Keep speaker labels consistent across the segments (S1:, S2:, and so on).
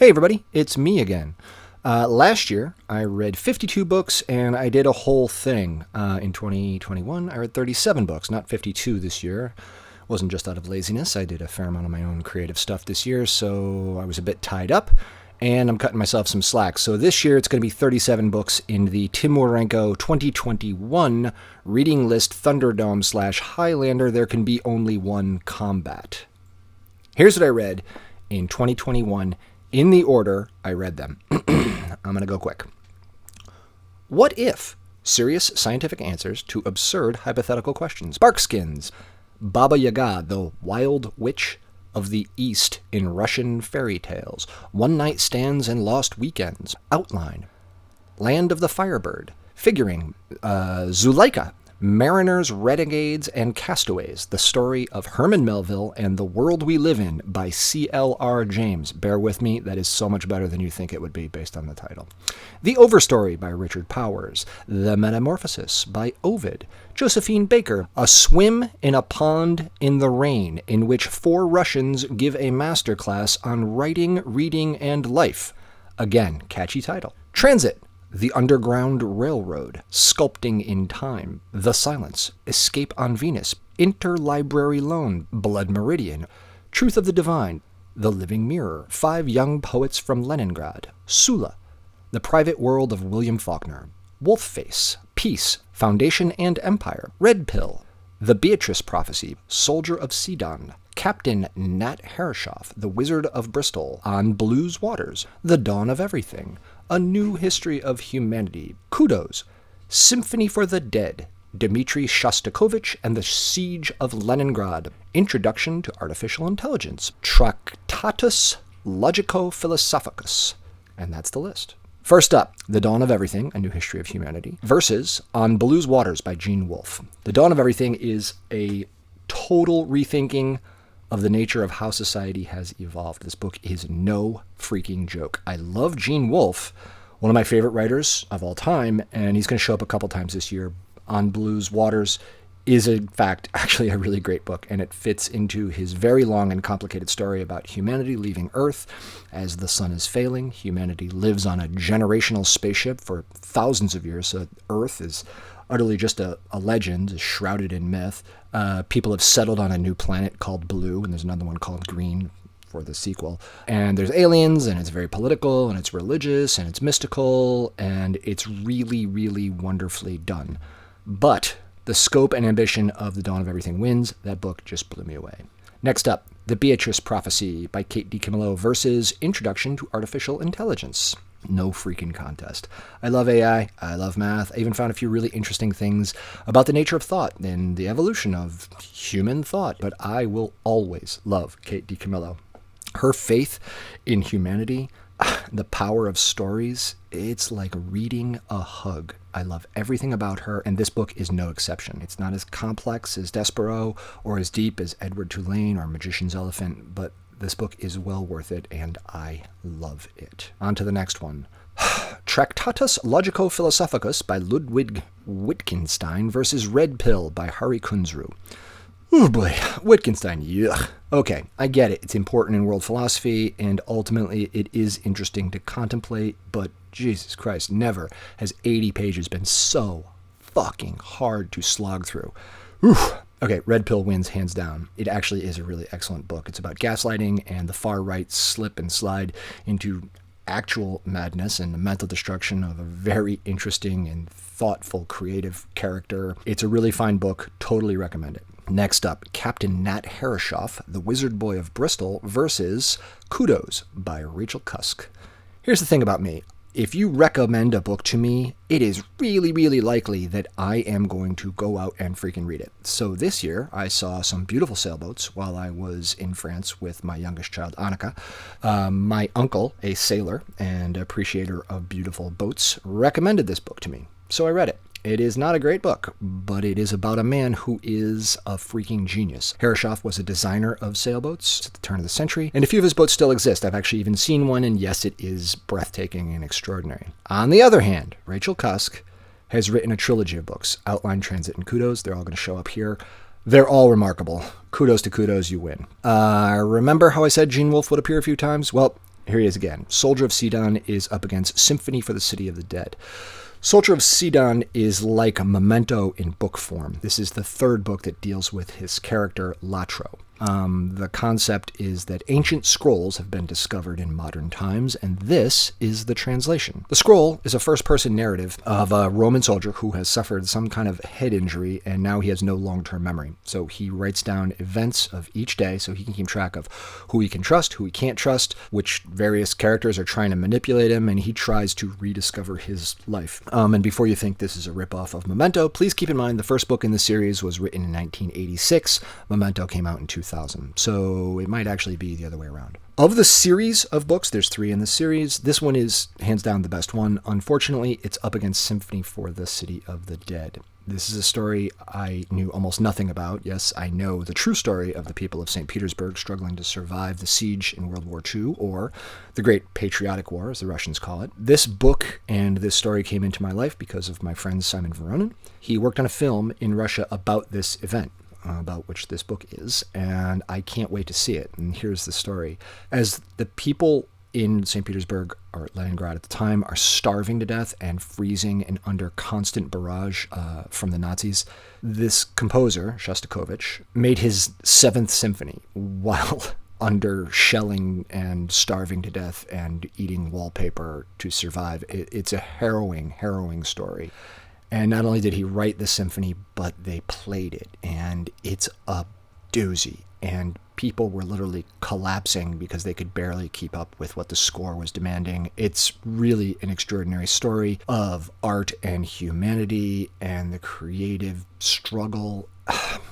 S1: Hey everybody, it's me again. Last year, I read 52 books, and I did a whole thing. In 2021, I read 37 books, not 52 this year. It wasn't just out of laziness. I did a fair amount of my own creative stuff this year, so I was a bit tied up, and I'm cutting myself some slack. So this year, it's going to be 37 books in the Tim Werenko 2021 reading list Thunderdome / Highlander, There Can Be Only One Combat. Here's what I read in 2021 in the order I read them. I'm going to go quick. What If? Serious scientific answers to absurd hypothetical questions. Barkskins. Baba Yaga, the wild witch of the East in Russian fairy tales. One night stands and lost weekends. Outline. Land of the Firebird. Figuring. Zuleika. Mariners, Renegades, and Castaways, the story of Herman Melville and the world we live in by C.L.R. James. Bear with me, that is so much better than you think it would be based on the title. The Overstory by Richard Powers. The Metamorphosis by Ovid. Josephine Baker. A Swim in a Pond in the Rain, in which 4 Russians give a masterclass on writing, reading, and life. Again, catchy title. Transit. The Underground Railroad, Sculpting in Time, The Silence, Escape on Venus, Interlibrary Loan, Blood Meridian, Truth of the Divine, The Living Mirror, 5 Young Poets from Leningrad, Sula, The Private World of William Faulkner, Wolfface, Peace, Foundation and Empire, Red Pill, The Beatrice Prophecy, Soldier of Sidon, Captain Nat Herreshoff, The Wizard of Bristol, On Blues Waters, The Dawn of Everything, A New History of Humanity, Kudos, Symphony for the Dead, Dmitri Shostakovich and the Siege of Leningrad, Introduction to Artificial Intelligence, Tractatus Logico-Philosophicus, and that's the list. First up, The Dawn of Everything, A New History of Humanity, versus On Blues Waters by Gene Wolfe. The Dawn of Everything is a total rethinking of the nature of how society has evolved. This book is no freaking joke. I love Gene Wolfe, one of my favorite writers of all time, and he's going to show up a couple times this year. On Blues Waters is, in fact, actually a really great book, and it fits into his very long and complicated story about humanity leaving Earth as the sun is failing. Humanity lives on a generational spaceship for thousands of years, so Earth is utterly just a legend, shrouded in myth. People have settled on a new planet called Blue, and there's another one called Green for the sequel. And there's aliens, and it's very political, and it's religious, and it's mystical, and it's really, really wonderfully done. But the scope and ambition of The Dawn of Everything wins. That book just blew me away. Next up, The Beatrice Prophecy by Kate DiCamillo versus Introduction to Artificial Intelligence. No freaking contest. I love AI. I love math. I even found a few really interesting things about the nature of thought and the evolution of human thought. But I will always love Kate DiCamillo. Her faith in humanity, the power of stories, it's like reading a hug. I love everything about her, and this book is no exception. It's not as complex as Despereaux or as deep as Edward Tulane or Magician's Elephant, but this book is well worth it, and I love it. On to the next one. Tractatus Logico-Philosophicus by Ludwig Wittgenstein versus Red Pill by Hari Kunzru. Oh boy, Wittgenstein, yuck. Okay, I get it. It's important in world philosophy, and ultimately it is interesting to contemplate, but Jesus Christ, never has 80 pages been so fucking hard to slog through. Oof. Okay, Red Pill wins hands down. It actually is a really excellent book. It's about gaslighting and the far right slip and slide into actual madness and the mental destruction of a very interesting and thoughtful, creative character. It's a really fine book. Totally recommend it. Next up, Captain Nat Herreshoff, The Wizard Boy of Bristol versus Kudos by Rachel Cusk. Here's the thing about me. If you recommend a book to me, it is really, really likely that I am going to go out and freaking read it. So this year, I saw some beautiful sailboats while I was in France with my youngest child, Annika. My uncle, a sailor and appreciator of beautiful boats, recommended this book to me. So I read it. It is not a great book, but it is about a man who is a freaking genius. Herreshoff was a designer of sailboats at the turn of the century, and a few of his boats still exist. I've actually even seen one, and yes, it is breathtaking and extraordinary. On the other hand, Rachel Cusk has written a trilogy of books, Outline, Transit, and Kudos. They're all going to show up here. They're all remarkable. Kudos to Kudos, you win. Remember how I said Gene Wolfe would appear a few times? Well, Here he is again. Soldier of Sidon is up against Symphony for the City of the Dead. Soldier of Sidon is like a Memento in book form. This is the third book that deals with his character, Latro. The concept is that ancient scrolls have been discovered in modern times, and this is the translation. The scroll is a first-person narrative of a Roman soldier who has suffered some kind of head injury, and now he has no long-term memory. So he writes down events of each day so he can keep track of who he can trust, who he can't trust, which various characters are trying to manipulate him, and he tries to rediscover his life. And before you think this is a ripoff of Memento, please keep in mind the first book in the series was written in 1986. Memento came out in 2000. So it might actually be the other way around. Of the series of books, there's 3 in the series. This one is hands down the best one. Unfortunately, it's up against Symphony for the City of the Dead. This is a story I knew almost nothing about. Yes, I know the true story of the people of St. Petersburg struggling to survive the siege in World War II, or the Great Patriotic War, as the Russians call it. This book and this story came into my life because of my friend Simon Voronin. He worked on a film in Russia about this event, about which this book is, and I can't wait to see it. And here's the story. As the people in St. Petersburg, or Leningrad at the time, are starving to death and freezing and under constant barrage from the Nazis, this composer, Shostakovich, made his 7th symphony while under shelling and starving to death and eating wallpaper to survive. It's a harrowing story. And not only did he write the symphony, but they played it, and it's a doozy. And people were literally collapsing because they could barely keep up with what the score was demanding. It's really an extraordinary story of art and humanity and the creative struggle.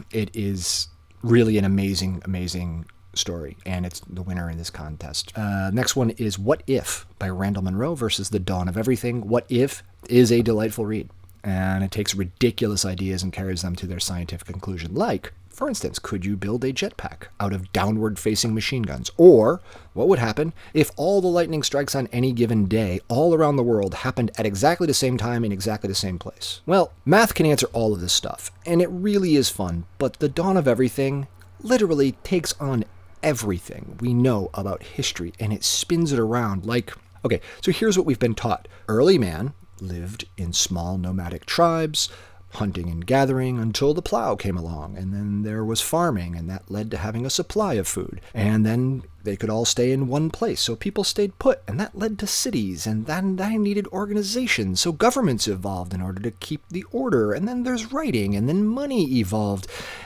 S1: It is really an amazing story, and it's the winner in this contest. Next one is What If by Randall Munroe versus The Dawn of Everything. What If is a delightful read, and it takes ridiculous ideas and carries them to their scientific conclusion. Like, for instance, could you build a jetpack out of downward-facing machine guns? Or what would happen if all the lightning strikes on any given day all around the world happened at exactly the same time in exactly the same place? Well, math can answer all of this stuff, and it really is fun, but The Dawn of Everything literally takes on everything we know about history, and it spins it around like, okay, so here's what we've been taught. Early man lived in small nomadic tribes, hunting and gathering until the plow came along, and then there was farming, and that led to having a supply of food. And then they could all stay in one place, so people stayed put, and that led to cities, and then that needed organization, so governments evolved in order to keep the order, and then there's writing, and then money evolved.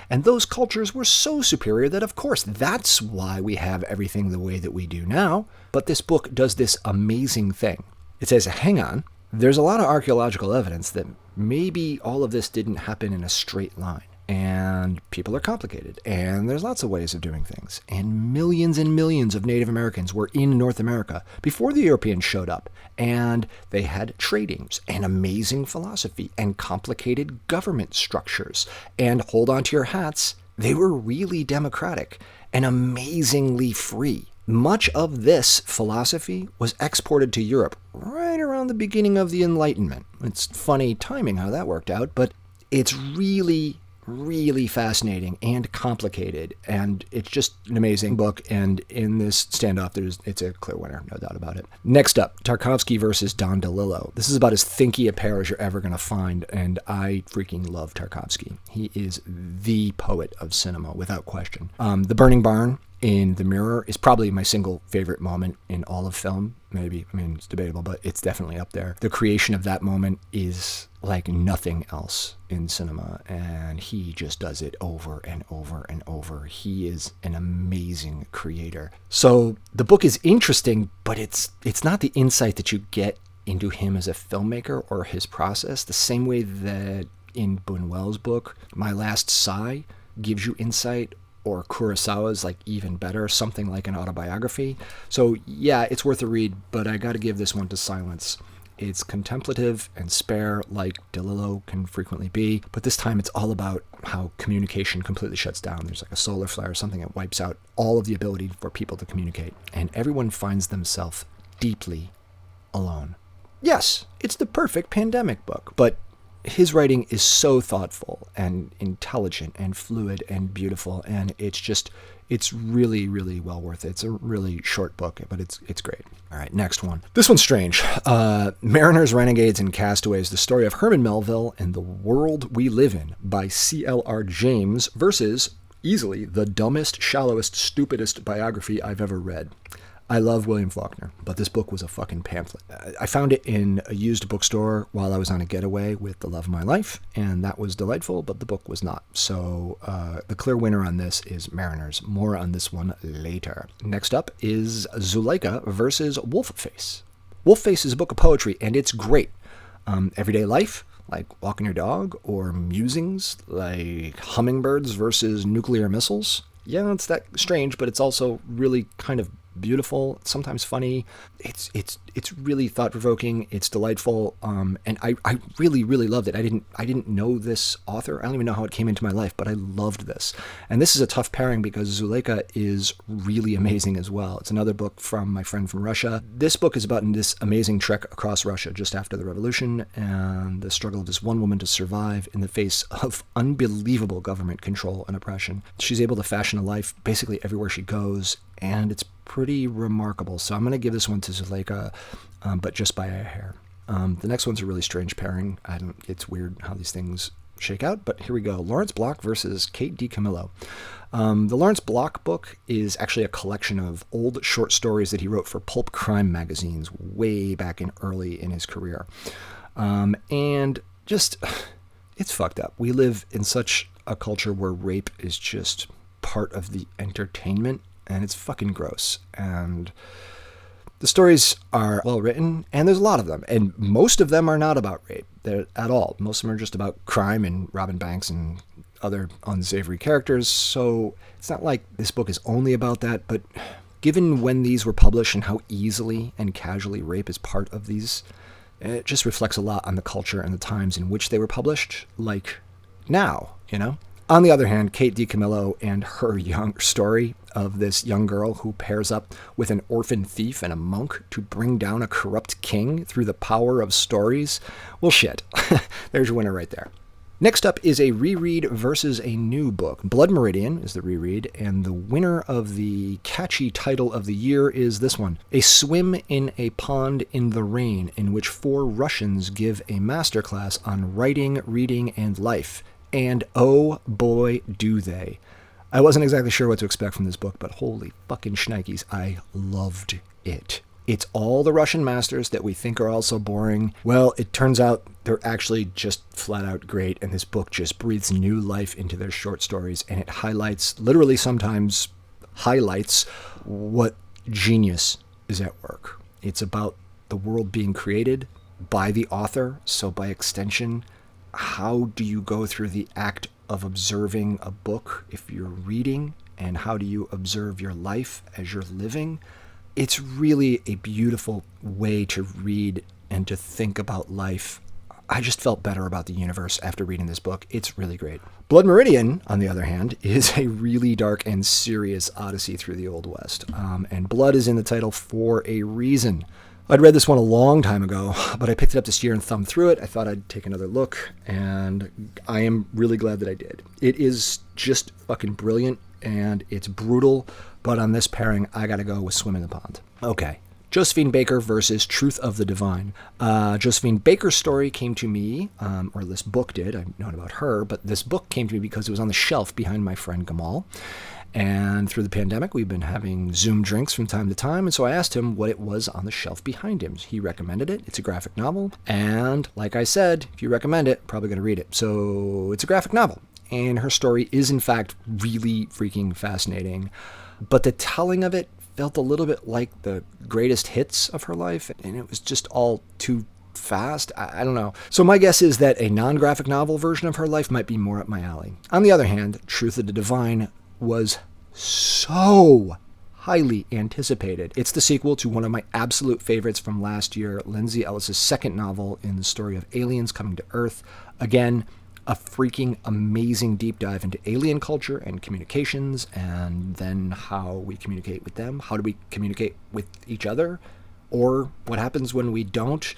S1: And those cultures were so superior that, of course, that's why we have everything the way that we do now. But this book does this amazing thing. It says, hang on, there's a lot of archaeological evidence that maybe all of this didn't happen in a straight line. And people are complicated. And there's lots of ways of doing things. And millions of Native Americans were in North America before the Europeans showed up. And they had tradings and amazing philosophy and complicated government structures. And hold on to your hats, they were really democratic and amazingly free. Much of this philosophy was exported to Europe right around the beginning of the Enlightenment. It's funny timing how that worked out, but it's really fascinating and complicated, and it's just an amazing book, and in this standoff, it's a clear winner, no doubt about it. Next up, Tarkovsky versus Don DeLillo. This is about as thinky a pair as you're ever going to find, and I freaking love Tarkovsky. He is the poet of cinema, without question. The Burning Barn in The Mirror is probably my single favorite moment in all of film. Maybe, I mean, it's debatable, but it's definitely up there. The creation of that moment is like nothing else in cinema, and he just does it over and over and over. He is an amazing creator. So the book is interesting, but it's not the insight that you get into him as a filmmaker or his process, the same way that in Buñuel's book, My Last Sigh gives you insight, or Kurosawa's like even better, something like an autobiography. So yeah, it's worth a read, but I got to give this one to silence. It's contemplative and spare like DeLillo can frequently be, but this time it's all about how communication completely shuts down. There's like a solar flare or something that wipes out all of the ability for people to communicate, and everyone finds themselves deeply alone. Yes, it's the perfect pandemic book, but his writing is so thoughtful and intelligent and fluid and beautiful, and it's really, really well worth it. It's a really short book, but it's great. All right, next one. This one's strange. Mariners, Renegades, and Castaways, the story of Herman Melville and the world we live in by C.L.R. James versus easily the dumbest, shallowest, stupidest biography I've ever read. I love William Faulkner, but this book was a fucking pamphlet. I found it in a used bookstore while I was on a getaway with the love of my life, and that was delightful, but the book was not. So the clear winner on this is Mariners. More on this one later. Next up is Zuleika versus Wolfface. Wolfface is a book of poetry, and it's great. Everyday life, like walking your dog, or musings, like hummingbirds versus nuclear missiles. Yeah, it's that strange, but it's also really kind of beautiful, sometimes funny. It's really thought-provoking. It's delightful, and I really, really loved it. I didn't know this author. I don't even know how it came into my life, but I loved this. And this is a tough pairing because Zuleika is really amazing as well. It's another book from my friend from Russia. This book is about this amazing trek across Russia just after the revolution and the struggle of this one woman to survive in the face of unbelievable government control and oppression. She's able to fashion a life basically everywhere she goes, and it's pretty remarkable. So I'm going to give this one to Zuleika, but just by a hair. The next one's a really strange pairing. It's weird how these things shake out, but here we go. Lawrence Block versus Kate DiCamillo. The Lawrence Block book is actually a collection of old short stories that he wrote for pulp crime magazines way back early in his career. And just, it's fucked up. We live in such a culture where rape is just part of the entertainment, and it's fucking gross. And the stories are well written, and there's a lot of them, and most of them are not about rape at all. Most of them are just about crime and robbing banks and other unsavory characters. So it's not like this book is only about that, but given when these were published and how easily and casually rape is part of these, it just reflects a lot on the culture and the times in which they were published, like now, you know? On the other hand, Kate DiCamillo and her young story of this young girl who pairs up with an orphan thief and a monk to bring down a corrupt king through the power of stories, well, shit. There's your winner right there. Next up is a reread versus a new book. Blood Meridian is the reread, and the winner of the catchy title of the year is this one. A swim in a pond in the rain, in which 4 Russians give a masterclass on writing, reading, and life. And oh boy, do they. I wasn't exactly sure what to expect from this book, but holy fucking shnikes, I loved it. It's all the Russian masters that we think are all so boring. Well, it turns out they're actually just flat out great, and this book just breathes new life into their short stories, and it highlights, literally sometimes highlights, what genius is at work. It's about the world being created by the author, so by extension, how do you go through the act of observing a book if you're reading, and how do you observe your life as you're living? It's really a beautiful way to read and to think about life. I just felt better about the universe after reading this book. It's really great. Blood Meridian, on the other hand, is a really dark and serious odyssey through the Old West. And blood is in the title for a reason. I'd read this one a long time ago, but I picked it up this year and thumbed through it. I thought I'd take another look, and I am really glad that I did. It is just fucking brilliant, and it's brutal, but on this pairing, I gotta go with Swim in the Pond. Okay. Josephine Baker versus Truth of the Divine. Josephine Baker's story came to me, or this book did. I've known about her, but this book came to me because it was on the shelf behind my friend Gamal. And through the pandemic, we've been having Zoom drinks from time to time, and so I asked him what it was on the shelf behind him. He recommended it. It's a graphic novel, and like I said, if you recommend it, probably going to read it. So it's a graphic novel, and her story is, in fact, really freaking fascinating. But the telling of it felt a little bit like the greatest hits of her life, and it was just all too fast. I don't know. So my guess is that a non-graphic novel version of her life might be more up my alley. On the other hand, Truth of the Divine was so highly anticipated. It's the sequel to one of my absolute favorites from last year, Lindsey Ellis' second novel in the story of aliens coming to Earth. Again, a freaking amazing deep dive into alien culture and communications, and then how we communicate with them. How do we communicate with each other? Or what happens when we don't?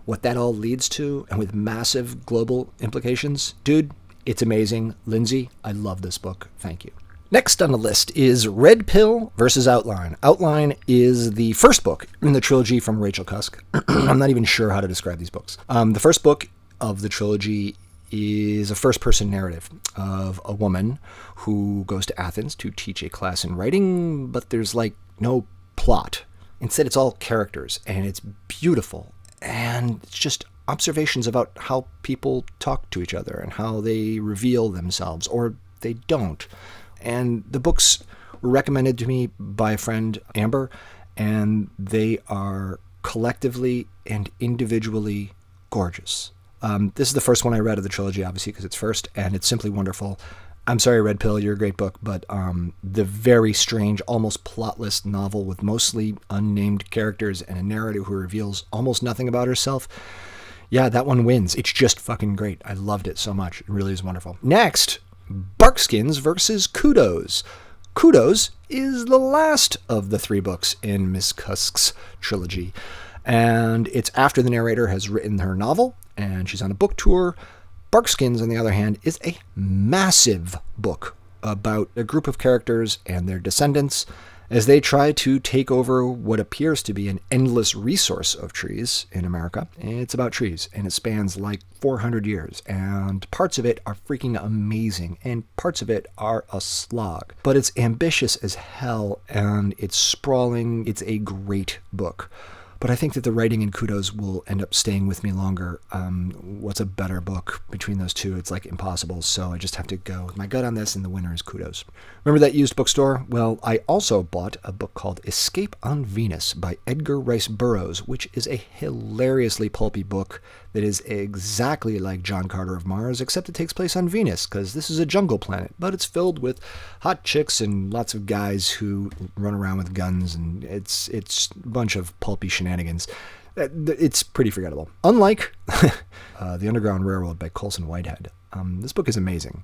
S1: what that all leads to, and with massive global implications. Dude, it's amazing. Lindsey, I love this book. Thank you. Next on the list is Red Pill versus Outline. Outline is the first book in the trilogy from Rachel Cusk. I'm not even sure how to describe these books. The first book of the trilogy is a first-person narrative of a woman who goes to Athens to teach a class in writing, but there's no plot. Instead, it's all characters, and it's beautiful, and it's just observations about how people talk to each other and how they reveal themselves, or they don't. And the books were recommended to me by a friend, Amber, and they are collectively and individually gorgeous. This is the first one I read of the trilogy, obviously, because it's first, and it's simply wonderful. I'm sorry, Red Pill, you're a great book, but the very strange, almost plotless novel with mostly unnamed characters and a narrator who reveals almost nothing about herself, yeah, that one wins. It's just fucking great. I loved it so much. It really is wonderful. Next, Barkskins versus Kudos. Kudos is the last of the 3 books in Miss Cusk's trilogy, and it's after the narrator has written her novel, and she's on a book tour. Barkskins, on the other hand, is a massive book about a group of characters and their descendants as they try to take over what appears to be an endless resource of trees in America. It's about trees, and it spans 400 years, and parts of it are freaking amazing, and parts of it are a slog. But it's ambitious as hell, and it's sprawling. It's a great book. But I think that the writing in Kudos will end up staying with me longer. What's a better book between those two? It's impossible, so I just have to go with my gut on this, and the winner is Kudos. Remember that used bookstore? Well, I also bought a book called Escape on Venus by Edgar Rice Burroughs, which is a hilariously pulpy book that is exactly like John Carter of Mars, except it takes place on Venus, because this is a jungle planet, but it's filled with hot chicks and lots of guys who run around with guns, and it's a bunch of pulpy shenanigans. It's pretty forgettable. Unlike The Underground Railroad by Colson Whitehead, this book is amazing.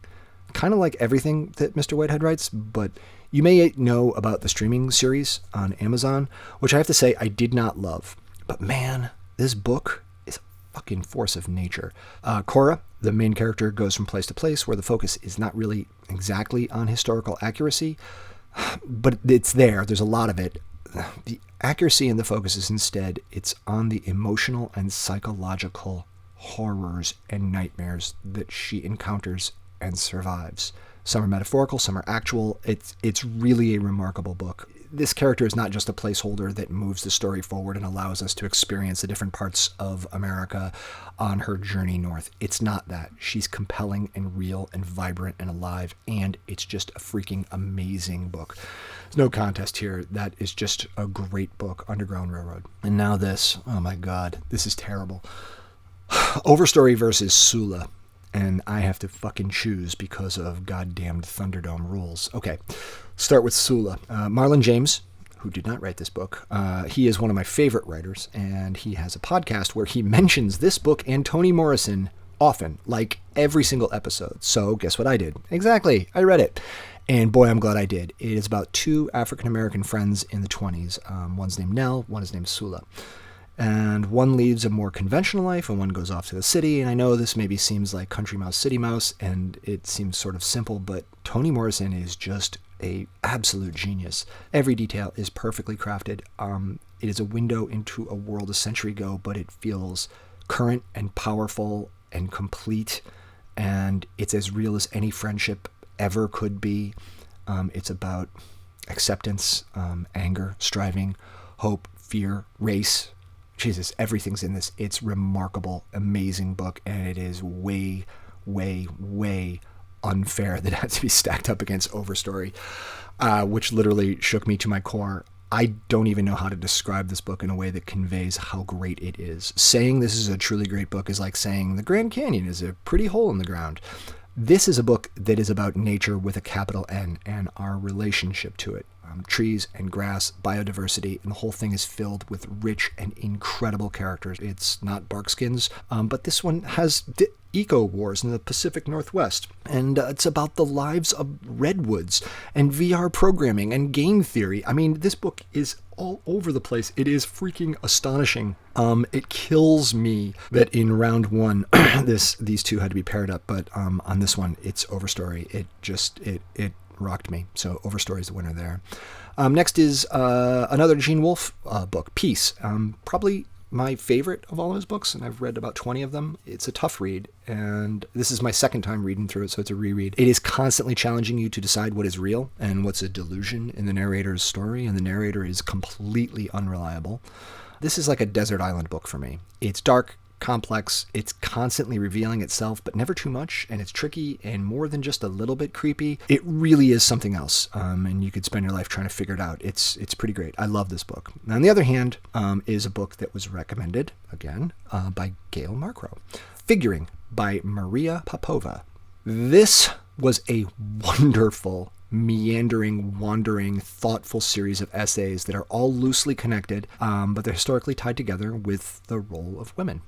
S1: Kind of like everything that Mr. Whitehead writes, but you may know about the streaming series on Amazon, which I have to say I did not love. But man, this book is a fucking force of nature. Cora, the main character, goes from place to place where the focus is not really exactly on historical accuracy, but it's there. There's a lot of it. The accuracy and the focus is instead, it's on the emotional and psychological horrors and nightmares that she encounters and survives. Some are metaphorical, some are actual. It's really a remarkable book. This character is not just a placeholder that moves the story forward and allows us to experience the different parts of America on her journey north. It's not that. She's compelling and real and vibrant and alive, and it's just a freaking amazing book. There's no contest here. That is just a great book, Underground Railroad. And now this. Oh my God, this is terrible. Overstory versus Sula. And I have to fucking choose because of goddamned Thunderdome rules. Okay, start with Sula. Marlon James, who did not write this book, he is one of my favorite writers, and he has a podcast where he mentions this book and Toni Morrison often, every single episode. So guess what I did? Exactly, I read it. And boy, I'm glad I did. It is about 2 African-American friends in the 20s. One's named Nell, one is named Sula. And one leads a more conventional life, and one goes off to the city. And I know this maybe seems like Country Mouse, City Mouse, and it seems sort of simple, but Toni Morrison is just a absolute genius. Every detail is perfectly crafted. It is a window into a world a century ago, but it feels current and powerful and complete, and it's as real as any friendship ever could be. It's about acceptance, anger, striving, hope, fear, race. Jesus, everything's in this. It's remarkable, amazing book, and it is way, way, way unfair that it has to be stacked up against Overstory, which literally shook me to my core. I don't even know how to describe this book in a way that conveys how great it is. Saying this is a truly great book is like saying the Grand Canyon is a pretty hole in the ground. This is a book that is about nature with a capital N and our relationship to it. Trees and grass, biodiversity, and the whole thing is filled with rich and incredible characters. It's not Barkskins, but this one has eco-wars in the Pacific Northwest, and it's about the lives of redwoods and VR programming and game theory. I mean, this book is all over the place. It is freaking astonishing. It kills me that in round one, these two had to be paired up, but on this one, it's Overstory. It rocked me. So Overstory is the winner there. Next is another Gene Wolfe book, Peace. Probably my favorite of all his books, and I've read about 20 of them. It's a tough read, and this is my second time reading through it, so it's a reread. It is constantly challenging you to decide what is real and what's a delusion in the narrator's story, and the narrator is completely unreliable. This is like a desert island book for me. It's dark, complex, it's constantly revealing itself, but never too much, and it's tricky and more than just a little bit creepy. It really is something else, and you could spend your life trying to figure it out. It's pretty great. I love this book. Now, on the other hand, is a book that was recommended, again, by Gail Markrow. Figuring by Maria Popova. This was a wonderful, meandering, wandering, thoughtful series of essays that are all loosely connected, but they're historically tied together with the role of women.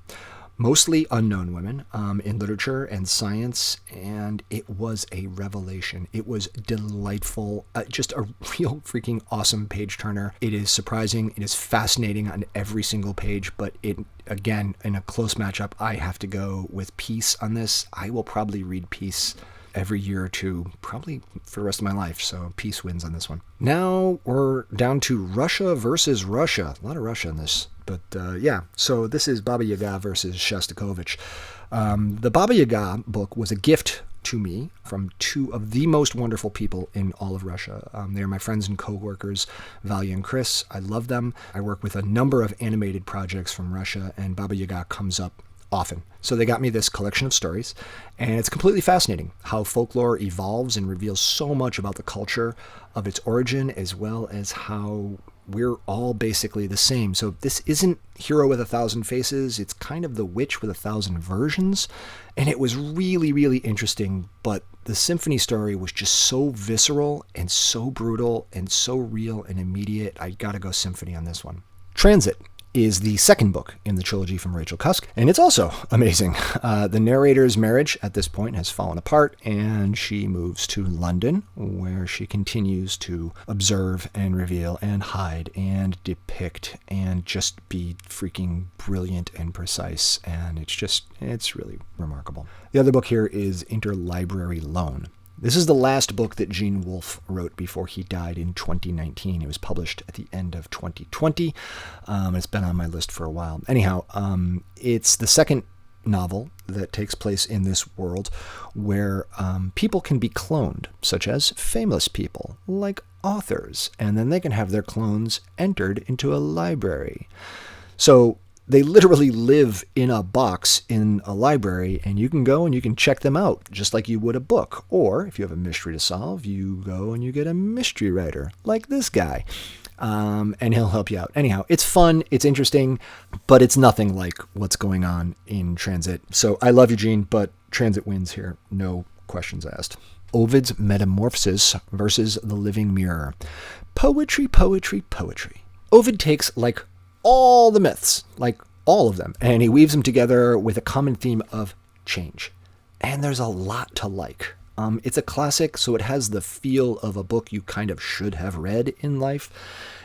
S1: Mostly unknown women in literature and science, and it was a revelation. It was delightful, just a real freaking awesome page-turner. It is surprising, it is fascinating on every single page, but it, again, in a close matchup, I have to go with Peace on this. I will probably read Peace every year or two, probably for the rest of my life. So Peace wins on this one. Now we're down to Russia versus Russia. A lot of Russia in this. But yeah, so this is Baba Yaga versus Shostakovich. The Baba Yaga book was a gift to me from two of the most wonderful people in all of Russia. They are my friends and co-workers, Valya and Chris. I love them. I work with a number of animated projects from Russia, and Baba Yaga comes up often. So they got me this collection of stories, and it's completely fascinating how folklore evolves and reveals so much about the culture of its origin, as well as how we're all basically the same. So this isn't Hero with 1,000 Faces, it's kind of The Witch with 1,000 versions, and it was really, really interesting, but the Symphony story was just so visceral and so brutal and so real and immediate. I gotta go Symphony on this one. Transit is the second book in the trilogy from Rachel Cusk, and it's also amazing. The narrator's marriage at this point has fallen apart, and she moves to London, where she continues to observe and reveal and hide and depict and just be freaking brilliant and precise, and it's really remarkable. The other book here is Interlibrary Loan. This is the last book that Gene Wolfe wrote before he died in 2019. It was published at the end of 2020. It's been on my list for a while. Anyhow, it's the second novel that takes place in this world where people can be cloned, such as famous people, like authors, and then they can have their clones entered into a library. So they literally live in a box in a library, and you can go and you can check them out just like you would a book. Or if you have a mystery to solve, you go and you get a mystery writer like this guy, and he'll help you out. Anyhow, it's fun, it's interesting, but it's nothing like what's going on in Transit. So I love you, Gene, but Transit wins here. No questions asked. Ovid's Metamorphosis versus The Living Mirror. Poetry, poetry, poetry. Ovid takes like all the myths, like all of them, and he weaves them together with a common theme of change. And there's a lot to like. It's a classic, so it has the feel of a book you kind of should have read in life,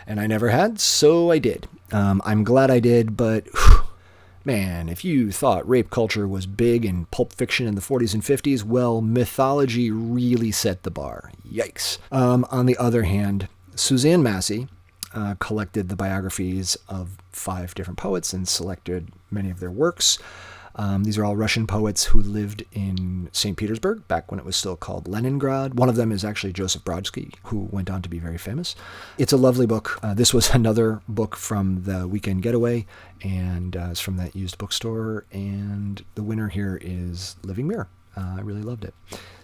S1: and I never had, so I did. I'm glad I did, but man, if you thought rape culture was big in pulp fiction in the 40s and 50s, well, mythology really set the bar. Yikes. On the other hand, Suzanne Massie collected the biographies of 5 different poets and selected many of their works. These are all Russian poets who lived in St. Petersburg back when it was still called Leningrad. One of them is actually Joseph Brodsky, who went on to be very famous. It's a lovely book. This was another book from the Weekend Getaway, and it's from that used bookstore. And the winner here is Living Mirror. I really loved it.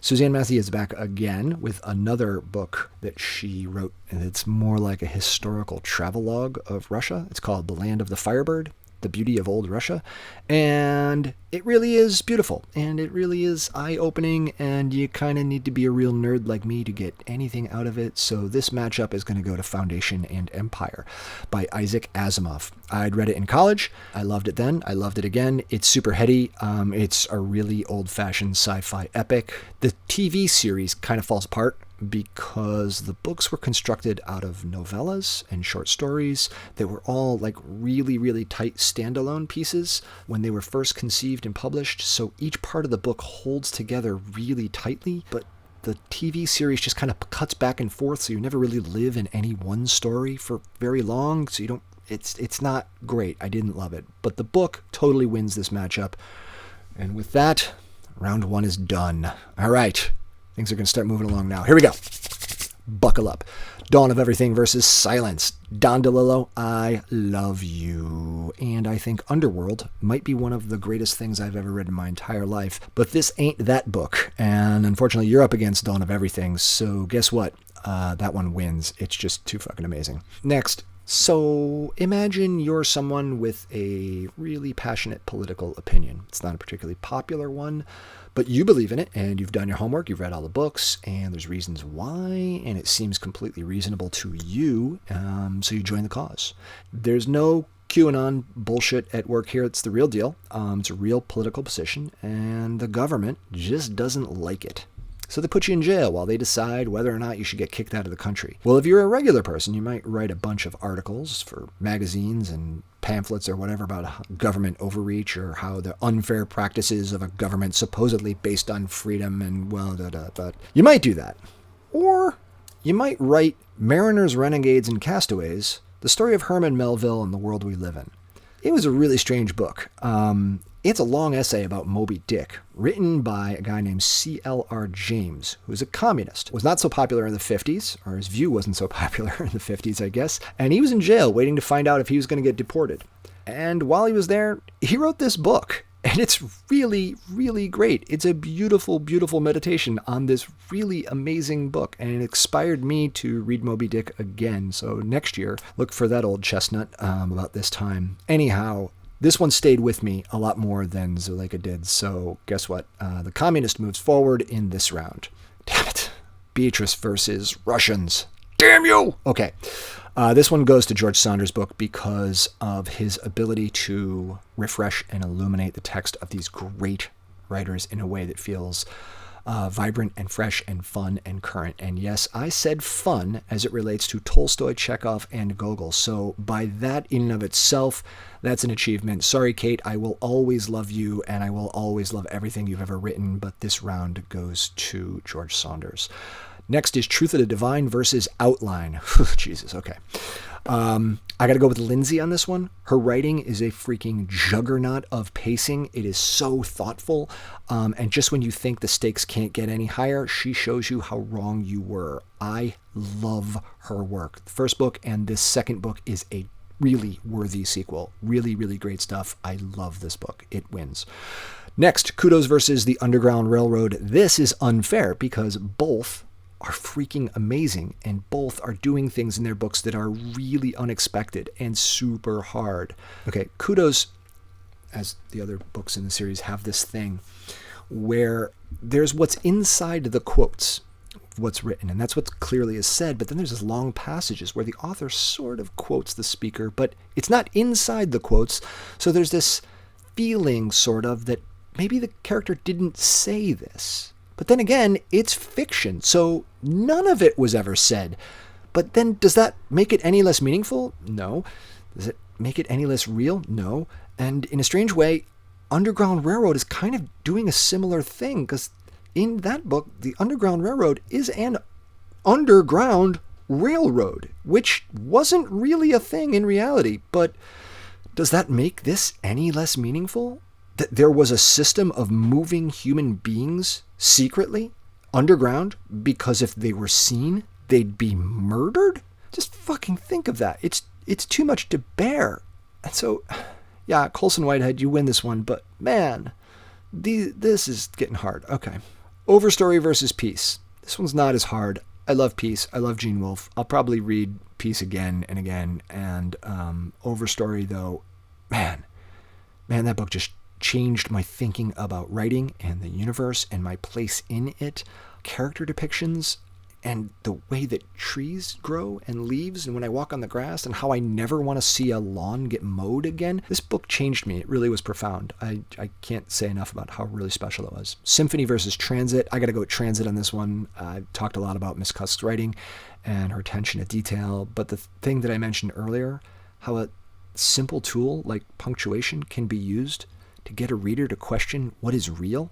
S1: Suzanne Massie is back again with another book that she wrote, and it's more like a historical travelogue of Russia. It's called The Land of the Firebird, The Beauty of Old Russia, and it really is beautiful, and it really is eye-opening, and you kind of need to be a real nerd like me to get anything out of it, so this matchup is going to go to Foundation and Empire by Isaac Asimov. I'd read it in college. I loved it then. I loved it again. It's super heady. It's a really old-fashioned sci-fi epic. The TV series kind of falls apart because the books were constructed out of novellas and short stories that were all like really, really tight standalone pieces when they were first conceived and published. So each part of the book holds together really tightly, but the TV series just kind of cuts back and forth, so you never really live in any one story for very long. So you don't. It's not great. I didn't love it, but the book totally wins this matchup. And with that, round 1 is done. All right. Things are going to start moving along now. Here we go. Buckle up. Dawn of Everything versus Silence. Don DeLillo, I love you. And I think Underworld might be one of the greatest things I've ever read in my entire life. But this ain't that book. And unfortunately, you're up against Dawn of Everything. So guess what? That one wins. It's just too fucking amazing. Next. So imagine you're someone with a really passionate political opinion. It's not a particularly popular one, but you believe in it, and you've done your homework, you've read all the books, and there's reasons why, and it seems completely reasonable to you, so you join the cause. There's no QAnon bullshit at work here. It's the real deal. It's a real political position, and the government just doesn't like it. So they put you in jail while they decide whether or not you should get kicked out of the country. Well, if you're a regular person, you might write a bunch of articles for magazines and pamphlets or whatever about government overreach or how the unfair practices of a government supposedly based on freedom and but you might do that. Or you might write Mariners, Renegades, and Castaways, the story of Herman Melville and the world we live in. It was a really strange book. It's a long essay about Moby Dick, written by a guy named C.L.R. James, who's a communist. Was not so popular in the 50s, or his view wasn't so popular in the 50s, I guess. And he was in jail waiting to find out if he was going to get deported. And while he was there, he wrote this book. And it's really, really great. It's a beautiful, beautiful meditation on this really amazing book. And it inspired me to read Moby Dick again. So next year, look for that old chestnut about this time. Anyhow, this one stayed with me a lot more than Zuleika did. So guess what? The communist moves forward in this round. Damn it. Beatrice versus Russians. Damn you! Okay. This one goes to George Saunders' book because of his ability to refresh and illuminate the text of these great writers in a way that feels vibrant and fresh and fun and current. And yes, I said fun as it relates to Tolstoy, Chekhov, and Gogol. So by that in and of itself, that's an achievement. Sorry, Kate, I will always love you, and I will always love everything you've ever written, but this round goes to George Saunders. Next is Truth of the Divine versus Outline. Jesus, okay. I got to go with Lindsey on this one. Her writing is a freaking juggernaut of pacing. It is so thoughtful. And just when you think the stakes can't get any higher, she shows you how wrong you were. I love her work. The first book and this second book is a really worthy sequel. Really, really great stuff. I love this book. It wins. Next, Kudos versus the Underground Railroad. This is unfair because both are freaking amazing, and both are doing things in their books that are really unexpected and super hard. Okay, Kudos, as the other books in the series, have this thing where there's what's inside the quotes, what's written, and that's what clearly is said, but then there's these long passages where the author sort of quotes the speaker, but it's not inside the quotes, so there's this feeling sort of that maybe the character didn't say this. But then again, it's fiction, so none of it was ever said. But then does that make it any less meaningful? No. Does it make it any less real? No. And in a strange way, Underground Railroad is kind of doing a similar thing, because in that book, the Underground Railroad is an underground railroad, which wasn't really a thing in reality. But does that make this any less meaningful? That there was a system of moving human beings secretly underground because if they were seen, they'd be murdered? Just fucking think of that. It's too much to bear. And so, yeah, Colson Whitehead, you win this one, but man, this is getting hard. Okay. Overstory versus Peace. This one's not as hard. I love Peace. I love Gene Wolfe. I'll probably read Peace again and again. And Overstory, though, man, that book just changed my thinking about writing and the universe and my place in it. Character depictions and the way that trees grow and leaves and when I walk on the grass and how I never want to see a lawn get mowed again. This book changed me. It really was profound. I can't say enough about how really special it was. Symphony versus Transit. I got to go with Transit on this one. I talked a lot about Miss Cusk's writing and her attention to detail, but the thing that I mentioned earlier, how a simple tool like punctuation can be used to get a reader to question what is real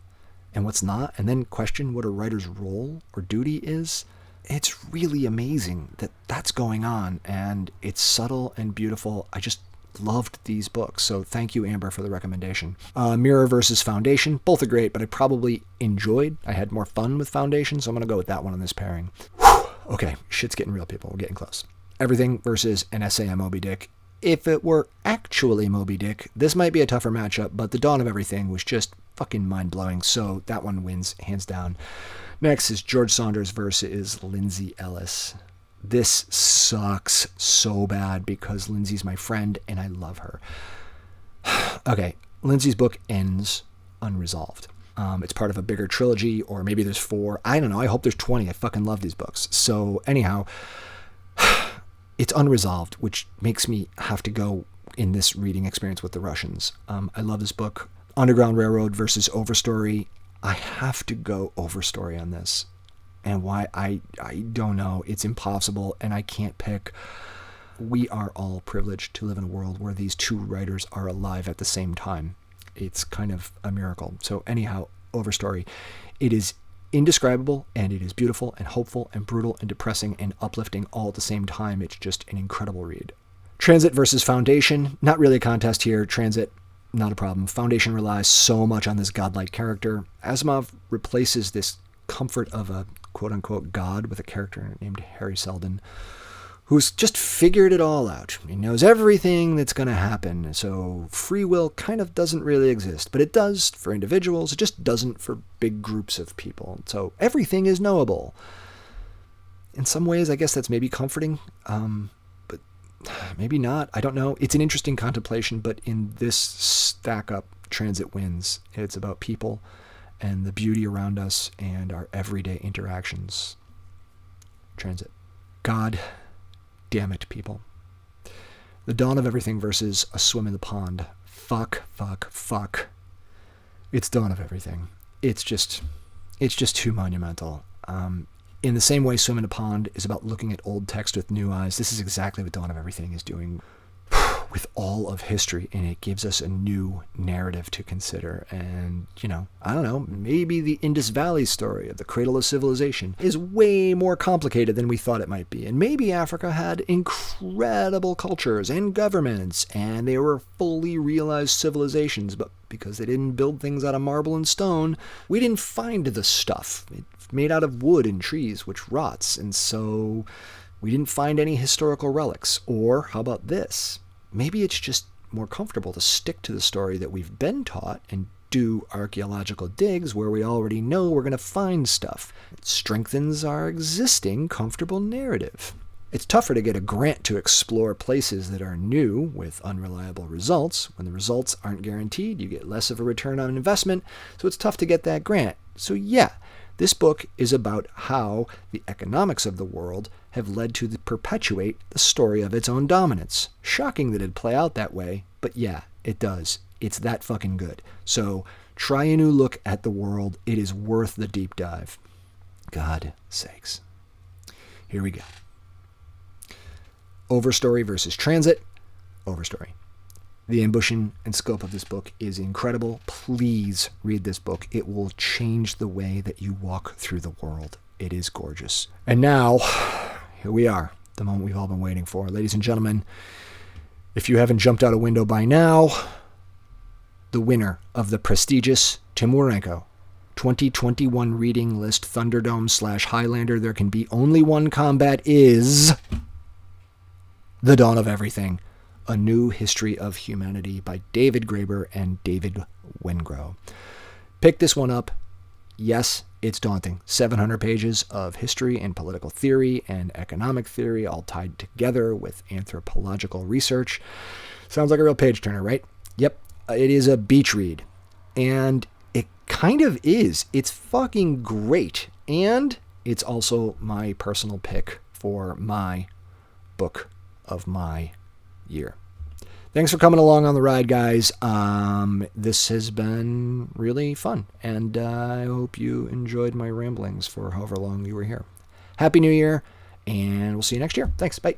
S1: and what's not, and then question what a writer's role or duty is. It's really amazing that that's going on, and it's subtle and beautiful. I just loved these books, so thank you, Amber, for the recommendation. Mirror versus Foundation, both are great, but I had more fun with Foundation, so I'm going to go with that one on this pairing. Whew. Okay, shit's getting real, people. We're getting close. Everything versus an essay on Moby Dick. If it were actually Moby Dick, this might be a tougher matchup, but The Dawn of Everything was just fucking mind-blowing, so that one wins hands down. Next is George Saunders versus Lindsey Ellis. This sucks so bad because Lindsey's my friend and I love her. Okay, Lindsey's book ends unresolved. It's part of a bigger trilogy, or maybe there's 4. I don't know. I hope there's 20. I fucking love these books. So anyhow, it's unresolved, which makes me have to go in this reading experience with the Russians. I love this book. Underground Railroad versus Overstory. I have to go Overstory on this. And why, I don't know. It's impossible, and I can't pick. We are all privileged to live in a world where these two writers are alive at the same time. It's kind of a miracle. So anyhow, Overstory. It is indescribable, and it is beautiful and hopeful and brutal and depressing and uplifting all at the same time. It's just an incredible read. Transit versus Foundation. Not really a contest here. Transit, not a problem. Foundation relies so much on this godlike character. Asimov replaces this comfort of a quote-unquote god with a character named Harry Seldon, who's just figured it all out. He knows everything that's going to happen, so free will kind of doesn't really exist. But it does for individuals. It just doesn't for big groups of people. So everything is knowable. In some ways, I guess that's maybe comforting, but maybe not. I don't know. It's an interesting contemplation, but in this stack-up, Transit wins. It's about people and the beauty around us and our everyday interactions. Transit. God damn it, people. The Dawn of Everything versus A Swim in the Pond. Fuck. It's Dawn of Everything. It's just too monumental. In the same way Swim in a Pond is about looking at old text with new eyes, this is exactly what Dawn of Everything is doing with all of history, and it gives us a new narrative to consider. And, I don't know, maybe the Indus Valley story of the cradle of civilization is way more complicated than we thought it might be. And maybe Africa had incredible cultures and governments, and they were fully realized civilizations, but because they didn't build things out of marble and stone, we didn't find the stuff. It's made out of wood and trees, which rots, and so we didn't find any historical relics. Or how about this? Maybe it's just more comfortable to stick to the story that we've been taught and do archaeological digs where we already know we're going to find stuff. It strengthens our existing comfortable narrative. It's tougher to get a grant to explore places that are new with unreliable results. When the results aren't guaranteed, you get less of a return on investment, so it's tough to get that grant. So yeah, this book is about how the economics of the world have led to perpetuate the story of its own dominance. Shocking that it'd play out that way, but yeah, it does. It's that fucking good. So try a new look at the world. It is worth the deep dive. God sakes. Here we go. Overstory versus Transit. Overstory. The ambition and scope of this book is incredible. Please read this book. It will change the way that you walk through the world. It is gorgeous. And now, here we are, the moment we've all been waiting for. Ladies and gentlemen, if you haven't jumped out a window by now, the winner of the prestigious Tim Werenko 2021 reading list Thunderdome / Highlander There Can Be Only One Combat is The Dawn of Everything, A New History of Humanity by David Graeber and David Wengrow. Pick this one up. Yes, it's daunting. 700 pages of history and political theory and economic theory all tied together with anthropological research. Sounds like a real page turner, right? Yep, it is a beach read. And it kind of is. It's fucking great. And it's also my personal pick for my book of my year. Thanks for coming along on the ride, guys. This has been really fun, and I hope you enjoyed my ramblings for however long you were here. Happy New Year, and we'll see you next year. Thanks. Bye.